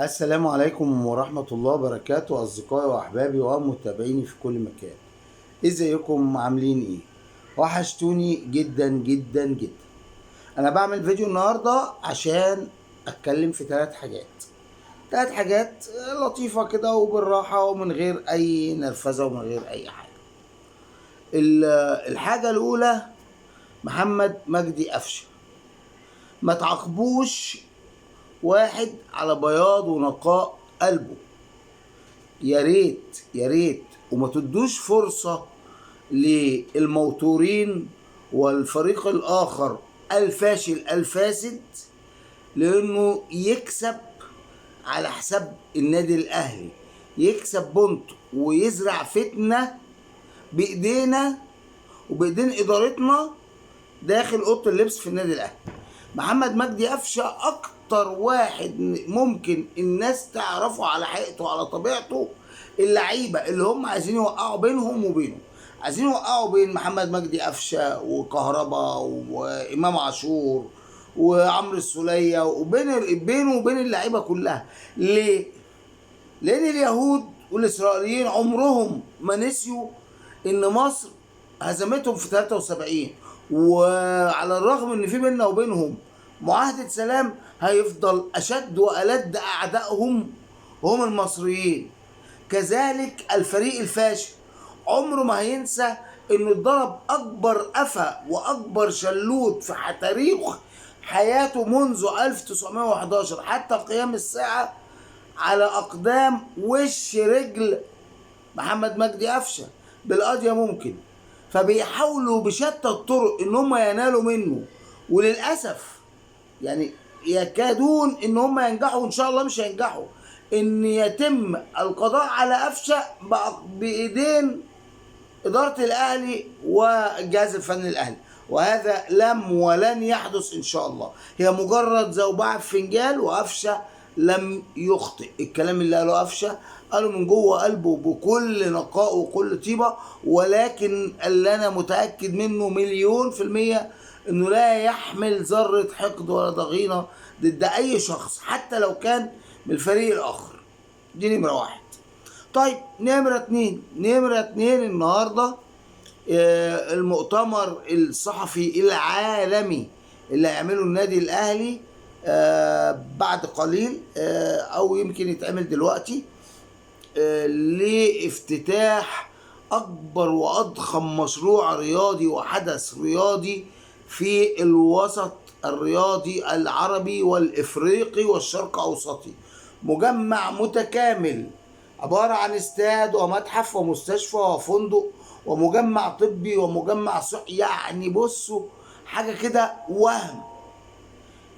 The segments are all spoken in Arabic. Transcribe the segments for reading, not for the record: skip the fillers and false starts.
السلام عليكم ورحمة الله وبركاته أصدقائي وأحبابي ومتابعيني في كل مكان. إزيكم عاملين إيه؟ وحشتوني جدا جدا جدا. أنا بعمل فيديو النهاردة عشان أتكلم في ثلاث حاجات لطيفة كده وبالراحة ومن غير أي نرفزة ومن غير أي حاجة. الحاجة الأولى، محمد مجدي قفشة. ما تعاقبوش واحد على بياض ونقاء قلبه، يا ريت يا ريت، وما تدوش فرصة للموتورين والفريق الآخر الفاشل الفاسد لأنه يكسب على حساب النادي الأهلي، يكسب بونت ويزرع فتنة بإيدينا وبإيدين إدارتنا داخل أوضة اللبس في النادي الأهلي. محمد مجدي قفشة أكتر واحد ممكن الناس تعرفه على حقيقته على طبيعته. اللعيبة اللي هم عايزين يوقعوا بينهم وبينه، عايزين يوقعوا بين محمد مجدي قفشة وكهربا وإمام عاشور وعمرو السولية بينه وبين اللعيبة كلها. ليه؟ لأن اليهود والإسرائيليين عمرهم ما نسيوا إن مصر هزمتهم في 73، وعلى الرغم ان في بيننا وبينهم معاهدة سلام هيفضل اشد والد اعدائهم هم المصريين. كذلك الفريق الفاشل عمره ما هينسى انه اتضرب اكبر قفا واكبر شلوت في تاريخ حياته منذ 1911 حتى قيام الساعة على اقدام وش رجل محمد مجدي قفشة بالقضية ممكن. فبيحاولوا بشتى الطرق ان هم ينالوا منه، وللاسف يعني يكادون ان هم ينجحوا، وان شاء الله مش هينجحوا، ان يتم القضاء على قفشه بايدين اداره الاهلي والجهاز الفني الاهلي، وهذا لم ولن يحدث ان شاء الله. هي مجرد زوبعه في فنجان، وقفشه لم يخطئ. الكلام اللي قاله قفشه قاله من جوه قلبه بكل نقاء وكل طيبه، ولكن اللي انا متاكد منه 1,000,000% انه لا يحمل ذره حقد ولا ضغينه ضد اي شخص حتى لو كان من الفريق الاخر. دي نمره واحد. طيب نمرة اتنين النهاردة المؤتمر الصحفي العالمي اللي هيعمله النادي الأهلي بعد قليل أو يمكن يتعمل دلوقتي لافتتاح أكبر وأضخم مشروع رياضي وحدث رياضي في الوسط الرياضي العربي والإفريقي والشرق أوسطي. مجمع متكامل عبارة عن استاد ومتحف ومستشفى وفندق ومجمع طبي ومجمع صحي. يعني بصوا حاجة كده وهم،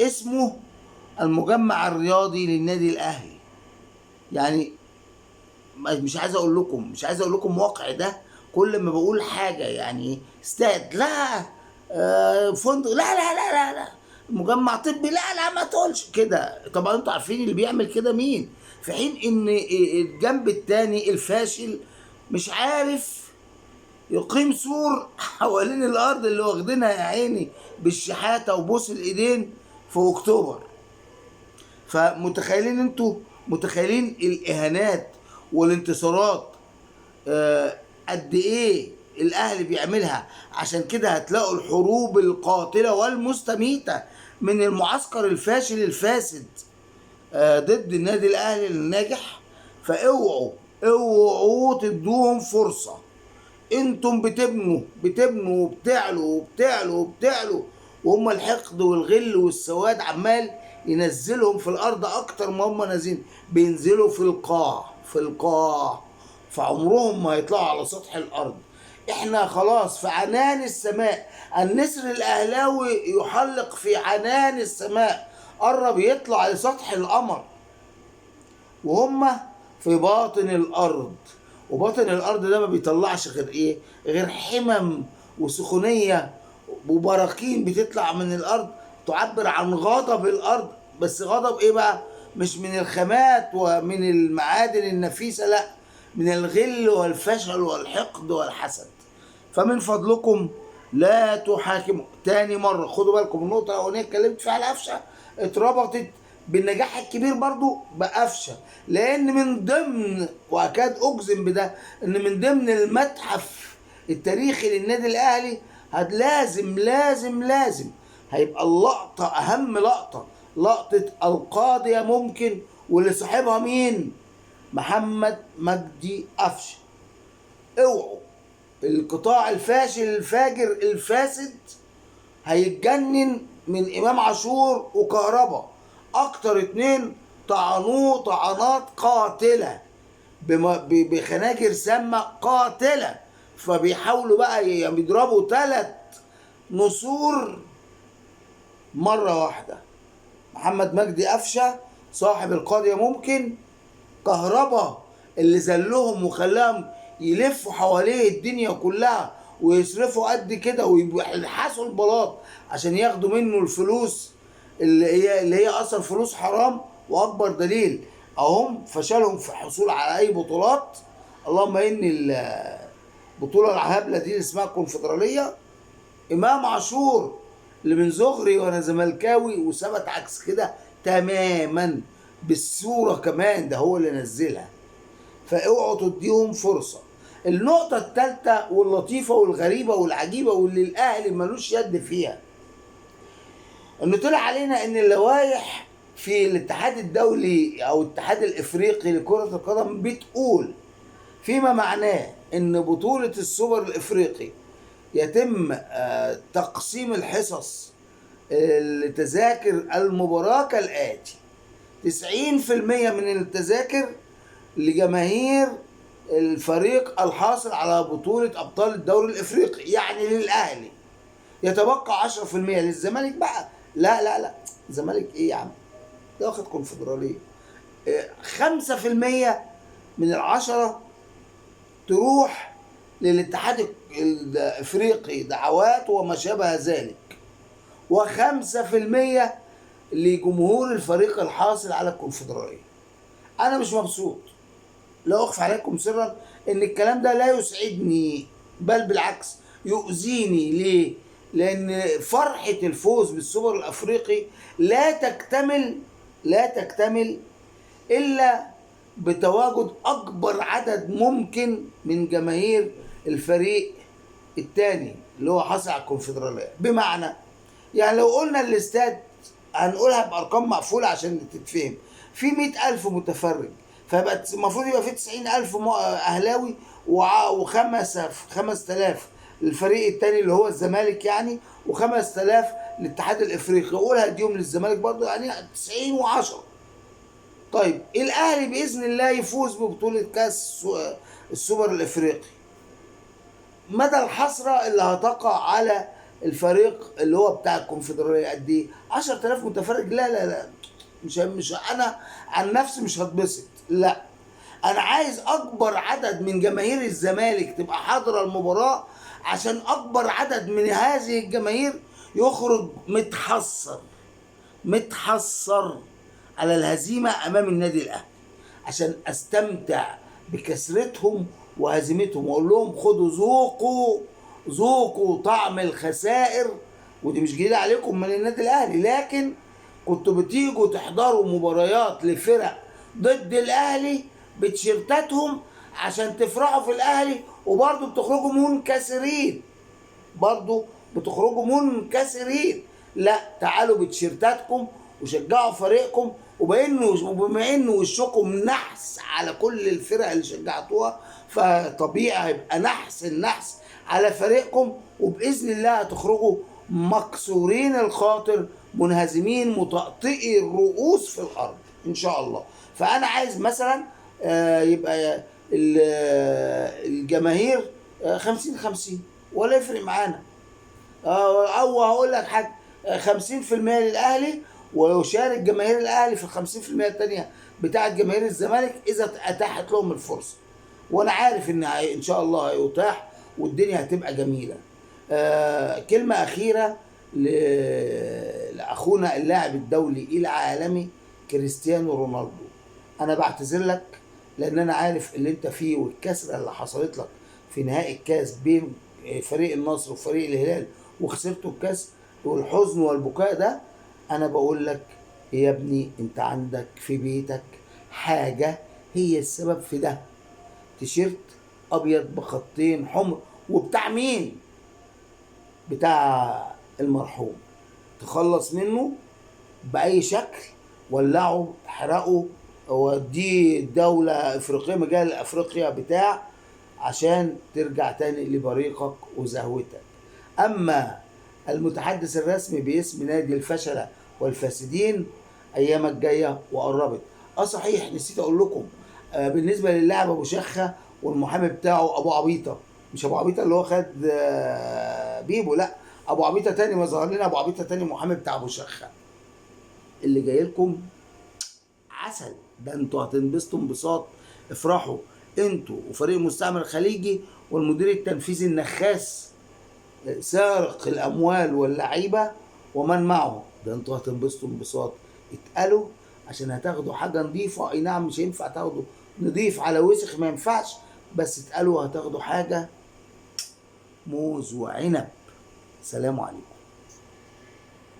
اسمه المجمع الرياضي للنادي الأهلي. يعني مش عايز اقول لكم واقع ده. كل ما بقول حاجة يعني استاد، لا فندق، لا مجمع طبي، لا ما تقولش كده. طبعا انتوا عارفين اللي بيعمل كده مين، في حين ان الجنب التاني الفاشل مش عارف يقيم سور حوالين الارض اللي واخدينها يا عيني بالشحاتة وبوس الايدين في اكتوبر. فمتخيلين انتوا، متخيلين الاهانات والانتصارات قد ايه الاهلي بيعملها؟ عشان كده هتلاقوا الحروب القاتله والمستميته من المعسكر الفاشل الفاسد ضد النادي الاهلي الناجح. اوعوا تدوهم فرصه. انتم بتبنوا وبتعلوا وهم الحقد والغل والسواد عمال ينزلهم في الارض اكتر ما هم نازلين، بينزلوا في القاع فعمرهم ما هيطلعوا على سطح الارض. احنا خلاص في عنان السماء، النسر الاهلاوي يحلق في عنان السماء، قرب يطلع لسطح القمر، وهم في باطن الارض. وباطن الارض ده ما بيطلعش غير ايه؟ غير حمم وسخونيه وبراكين بتطلع من الارض تعبر عن غضب الارض. بس غضب ايه بقى؟ مش من الخامات ومن المعادن النفيسه، لا، من الغل والفشل والحقد والحسد. فمن فضلكم لا تحاكموا. تاني مره خدوا بالكم، النقطه الاولانيه اتكلمت فيها على قفشه اتربطت بالنجاح الكبير برضو بقفشه، لان من ضمن، واكاد اجزم بده، ان من ضمن المتحف التاريخي للنادي الاهلي لازم هيبقى اللقطه، اهم لقطه، لقطه القاضيه ممكن، واللي صاحبها مين؟ محمد مجدي قفشه. اوعوا، القطاع الفاشل الفاجر الفاسد هيتجنن من امام عاشور وكهربا، اكتر اتنين طعنوه طعنات قاتله بخناجر سامه قاتله، فبيحاولوا بقى يضربوا 3 نسور مره واحده. محمد مجدي قفشه صاحب القاضيه ممكن، كهربا اللي ذلهم وخلاهم يلفوا حواليه الدنيا كلها ويصرفوا قد كده ويلحسوا البلاط عشان ياخدوا منه الفلوس اللي هي اصلا فلوس حرام. واكبر دليل اهم فشلهم في الحصول على اي بطولات، اللهم ان البطوله الهبله دي اللي اسمها الكونفدراليه، امام عاشور اللي من صغري وانا زملكاوي وثبت عكس كده تماما بالصوره كمان، ده هو اللي نزلها. فاوعوا تديهم فرصه. النقطه الثالثه واللطيفه والغريبه والعجيبه واللي الاهلي ملوش يد فيها، انه طلع علينا ان اللوائح في الاتحاد الدولي او الاتحاد الافريقي لكره القدم بتقول فيما معناه ان بطوله السوبر الافريقي يتم تقسيم الحصص لتذاكر المباراة كالآتي: 90% من التذاكر لجماهير الفريق الحاصل على بطولة أبطال الدوري الإفريقي، يعني للأهلي. يتبقى 10% للزمالك بقى. لا الزمالك إيه يا عم؟ ده واخد كونفدرالية. 5% من 10 تروح للاتحاد الافريقي دعوات وما شابه ذلك، و5% لجمهور الفريق الحاصل على الكونفدرالية. انا مش مبسوط، لا اخفي عليكم سرا ان الكلام ده لا يسعدني، بل بالعكس يؤذيني. ليه؟ لان فرحة الفوز بالسوبر الافريقي لا تكتمل الا بتواجد اكبر عدد ممكن من جماهير الفريق الثاني اللي هو حصل على الكونفدراليه. بمعنى يعني لو قلنا الاستاد هنقولها بارقام مقفوله عشان تتفهم، في 100,000 متفرج، فيبقى المفروض يبقى في 90,000 اهلاوي و5000 الفريق الثاني اللي هو الزمالك يعني، و5000 الاتحاد الافريقي، قولها اديهم للزمالك برضه، يعني 90 و10. طيب الاهلي باذن الله يفوز ببطوله كاس السوبر الافريقي، مدى الحسره اللي هتقع على الفريق اللي هو بتاع الكونفدراليه قد ايه؟ 10,000 متفرج. لا مش انا عن نفسي مش هتبسط، لا انا عايز اكبر عدد من جماهير الزمالك تبقى حاضره المباراه، عشان اكبر عدد من هذه الجماهير يخرج متحسر على الهزيمة أمام النادي الأهلي، عشان أستمتع بكسرتهم وهزيمتهم وأقول لهم خدوا ذوقوا طعم الخسائر. ودي مش جديدة عليكم من النادي الأهلي، لكن كنتوا بتيجوا تحضروا مباريات لفرق ضد الأهلي بتيشيرتاتهم عشان تفرحوا في الأهلي، وبرضه بتخرجوا منكسرين. لا، تعالوا بتيشيرتاتكم وشجعوا فريقكم، وبما انه وشكم نحس على كل الفرق اللي شجعتوها، فطبيعي هيبقى النحس على فريقكم، وباذن الله هتخرجوا مكسورين الخاطر، منهزمين، مطأطئي الرؤوس في الارض ان شاء الله. فانا عايز مثلا يبقى الجماهير 50-50 ولا يفرق معانا، او هقول لك حاجه 50% للاهلي، ويشارك جماهير الاهلي في ال 50% الثانيه بتاعه جماهير الزمالك اذا اتاحت لهم الفرصه. وانا عارف ان شاء الله هيتاح والدنيا هتبقى جميله. كلمه اخيره لاخونا اللاعب الدولي العالمي كريستيانو رونالدو، انا بعتذر لك لان انا عارف اللي انت فيه والكسره اللي حصلت لك في نهائي الكاس بين فريق النصر وفريق الهلال وخسرتوا الكاس والحزن والبكاء ده. انا بقول لك يا ابني انت عندك في بيتك حاجة هي السبب في ده. تيشيرت ابيض بخطين حمر، وبتاع مين؟ بتاع المرحوم. تخلص منه بأي شكل، ولعه، احرقه، وديه دولة افريقية، مجال افريقيا بتاع، عشان ترجع تاني لبريقك وزهوتك. اما المتحدث الرسمي باسم نادي الفشلة والفاسدين، ايامك جاية وقربت. صحيح نسيت اقول لكم، بالنسبة للاعب ابو شخة والمحامي بتاعه ابو عبيطة، مش ابو عبيطة اللي هو خد بيبو، لا، ابو عبيطة تاني، ما ظهر لنا ابو عبيطة تاني محامي بتاع ابو شخة اللي جاي لكم عسل. ده انتوا هتنبسطوا انبساط. افرحوا انتوا وفريق المستعمر الخليجي والمدير التنفيذي النخاس سارق الاموال واللعيبه ومن معه. ده انتوا هتنبسطوا انبساط. اتقالوا عشان هتاخدوا حاجه نظيفه. اي نعم مش هينفع تاخدوا نضيف على وسخ، ما ينفعش، بس اتقالوا هتاخدوا حاجه موز وعنب. سلام عليكم.